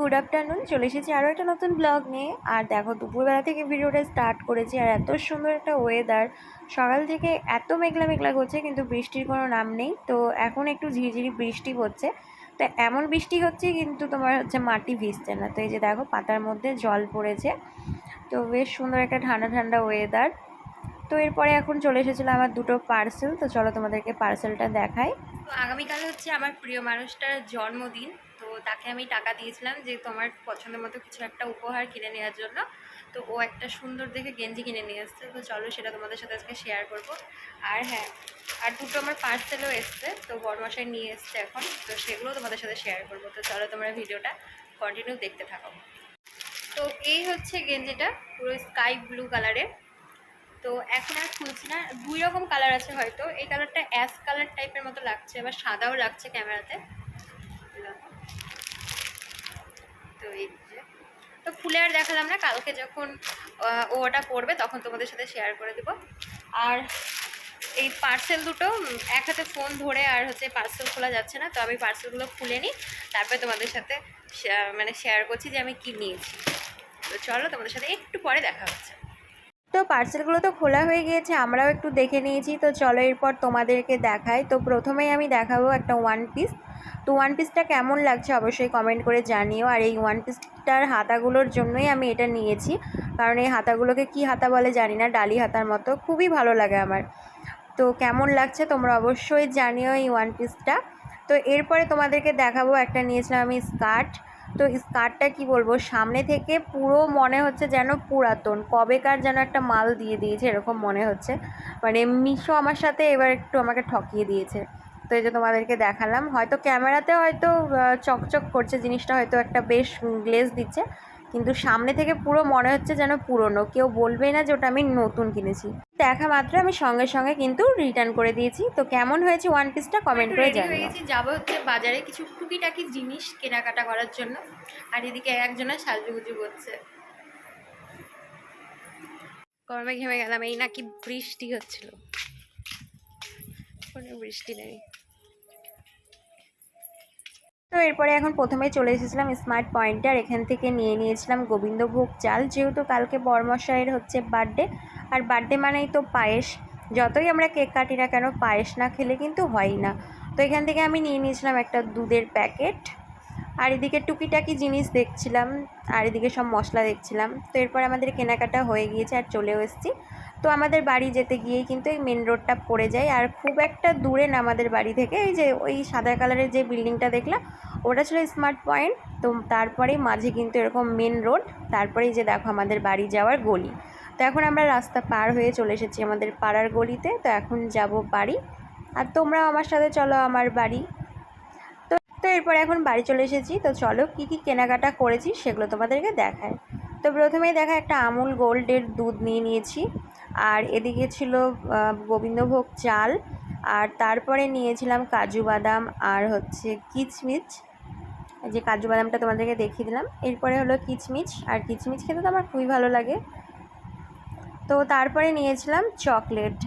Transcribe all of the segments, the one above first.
Good afternoon. চলে এসেছি আরও একটা নতুন ব্লগ নিয়ে। আর দেখো দুপুরবেলা থেকে ভিডিওটা স্টার্ট করেছি, আর এত সুন্দর একটা ওয়েদার। সকাল থেকে এত মেঘলা মেঘলা করছে কিন্তু বৃষ্টির কোনো নাম নেই। তো এখন একটু ঝিরিঝিরি বৃষ্টি হচ্ছে। তো এমন বৃষ্টি হচ্ছে কিন্তু তোমার হচ্ছে মাটি ভিজছে না। তো এই যে দেখো পাতার মধ্যে জল পড়েছে। তো বেশ সুন্দর একটা ঠান্ডা ঠান্ডা ওয়েদার। তো এরপরে এখন চলে এসেছিলো আমার দুটো পার্সেল। তো চলো তোমাদেরকে পার্সেলটা দেখাই। তো আগামীকাল হচ্ছে আমার প্রিয় মানুষটার জন্মদিন। তো তাকে আমি টাকা দিয়েছিলাম যে তোমার পছন্দের মতো কিছু একটা উপহার কিনে নেওয়ার জন্য। তো ও একটা সুন্দর দেখে গেঞ্জি কিনে নিয়ে এসছে। তো চলো সেটা তোমাদের সাথে আজকে শেয়ার করব। আর হ্যাঁ, আর দুটো আমার পার্সেলও এসছে, তো বড়মশাই নিয়ে এসছে এখন। তো সেগুলো তোমাদের সাথে শেয়ার করবো। তো চলো তোমরা ভিডিওটা কন্টিনিউ দেখতে থাকো। তো এই হচ্ছে গেঞ্জিটা, পুরো স্কাই ব্লু কালারের। তো এখন আর খুলছি না, দুই রকম কালার আছে হয়তো। এই কালারটা অ্যাশ কালার টাইপের মতো লাগছে, আবার সাদাও লাগছে ক্যামেরাতে। তো এই যে, তো খুলে আর দেখালাম না, কালকে যখন ওটা পড়বে তখন তোমাদের সাথে শেয়ার করে দেবো। আর এই পার্সেল দুটো এক হাতে ফোন ধরে আর হচ্ছে পার্সেল খোলা যাচ্ছে না, তো আমি পার্সেলগুলো খুলে নিই, তারপরে তোমাদের সাথে মানে শেয়ার করছি যে আমি কী নিয়েছি। তো চলো তোমাদের সাথে একটু পরে দেখা হচ্ছে। তো পার্সেলগুলো তো খোলা হয়ে গিয়েছে, আমরাও একটু দেখে নিয়েছি। তো চলো এরপর তোমাদেরকে দেখাই। তো প্রথমেই আমি দেখাবো একটা ওয়ান পিস। তো ওয়ান পিসটা কেমন লাগছে অবশ্যই কমেন্ট করে জানিও। আর এই ওয়ান পিসটার হাতাগুলোর জন্যই আমি এটা নিয়েছি, কারণ এই হাতাগুলোকে কি হাতা বলে জানি না, ডালি হাতার মতো, খুবই ভালো লাগে আমার। তো কেমন লাগছে তোমরা অবশ্যই জানিও এই ওয়ান পিসটা। তো এরপরে তোমাদেরকে দেখাবো একটা নিয়েছিলাম আমি স্কার্ট। তো স্কার্টটা কি বলবো, সামনে থেকে পুরো মনে হচ্ছে যেন পুরাতন, কবেকার যেন একটা মাল দিয়ে দিয়েছে এরকম মনে হচ্ছে। মানে মিশো আমার সাথে এবার একটু আমাকে ঠকিয়ে দিয়েছে। তো এই যে তোমাদেরকে দেখালাম, হয়তো ক্যামেরাতে হয়তো চকচক করছে জিনিসটা, হয়তো একটা বেশ গ্লেজ দিচ্ছে, কিন্তু সামনে থেকে পুরো মনে হচ্ছে যেন পুরনো। কেউ বলবেই না যে ওটা আমি নতুন কিনেছি। দেখা মাত্র আমি সঙ্গে সঙ্গে কিন্তু রিটার্ন করে দিয়েছি। তো কেমন হয়েছে ওয়ান পিসটা কমেন্ট করে জানিও। হয়ে গেছি, যাবো হচ্ছে বাজারে কিছু টুকিটাকি জিনিস কেনাকাটা করার জন্য। আর এদিকে একজনের সাজুগুজু করছে। গরমে ঘেমে গেলাম, এই নাকি বৃষ্টি হচ্ছিল, কোনো বৃষ্টি নেই। তো এরপরে এখন প্রথমে চলে এসেছিলাম স্মার্ট পয়েন্টে, আর এখান থেকে নিয়ে নিয়েছিলাম গোবিন্দভোগ চাল, যেহেতু কালকে বরমশাইয়ের হচ্ছে বার্থডে। আর বার্থডে মানেই তো পায়েস, যতই আমরা কেক কাটি না কেন পায়েস না খেলে কিন্তু হয়ই না। তো এখান থেকে আমি নিয়ে নিয়েছিলাম একটা দুধের প্যাকেট। আর এদিকে টুকিটাকি জিনিস দেখছিলাম, আর এদিকে সব মশলা দেখছিলাম। তো এরপর আমাদের কেনাকাটা হয়ে গিয়েছে আর চলেও এসেছি। তো আমাদের বাড়ি যেতে গিয়েই কিন্তু এই মেন রোডটা পড়ে যায়, আর খুব একটা দূরে না আমাদের বাড়ি থেকে। এই যে ওই সাদা কালারের যে বিল্ডিংটা দেখলাম ওটা ছিল স্মার্ট পয়েন্ট। তো তারপরেই মাঝে কিন্তু এরকম মেন রোড, তারপরেই যে দেখো আমাদের বাড়ি যাওয়ার গলি। তো এখন আমরা রাস্তা পার হয়ে চলে এসেছি আমাদের পাড়ার গলিতে। তো এখন যাব বাড়ি, আর তোমরাও আমার সাথে চলো আমার বাড়ি। তো এরপরে এখন বাড়ি চলে এসেছি। তো চলো কী কী কেনাকাটা করেছি সেগুলো তোমাদেরকে দেখায়। তো প্রথমেই দেখা একটা আমুল গোল্ডের দুধ নিয়ে নিয়েছি, আর এদিকে ছিল গোবিন্দভোগ চাল, আর তারপরে নিয়েছিলাম কাজু বাদাম আর হচ্ছে কিচমিচ। যে কাজু বাদামটা তোমাদেরকে দেখিয়ে দিলাম, এরপরে হলো কিচমিচ, আর কিচমিচ খেতে তো আমার খুবই ভালো লাগে। তো তারপরে নিয়েছিলাম চকলেট,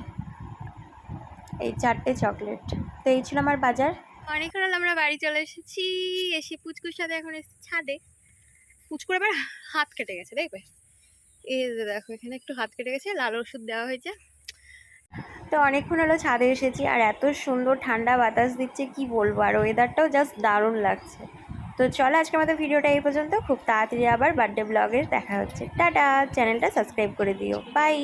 এই 4টে চকলেট। তো এই ছিল আমার বাজার। অনেকক্ষণ হলো আমরা বাড়ি চলে এসেছি। এসে পুচকুর সাথে এখন এসেছি ছাদে। পুচকুর আবার হাত কেটে গেছে, দেখবে এই যে দেখো এখানে একটু হাত কেটে গেছে, লাল ওষুধ দেওয়া হয়েছে। তো অনেকক্ষণ হলো ছাদে এসেছি, আর এত সুন্দর ঠান্ডা বাতাস দিচ্ছে কি বলবো, আর ওয়েদারটাও জাস্ট দারুণ লাগছে। তো চলো আজকে আমাদের ভিডিওটা এই পর্যন্ত, খুব তাড়াতাড়ি আবার বার্থডে ব্লগের দেখা হচ্ছে। টাটা, চ্যানেলটা সাবস্ক্রাইব করে দিও, বাই।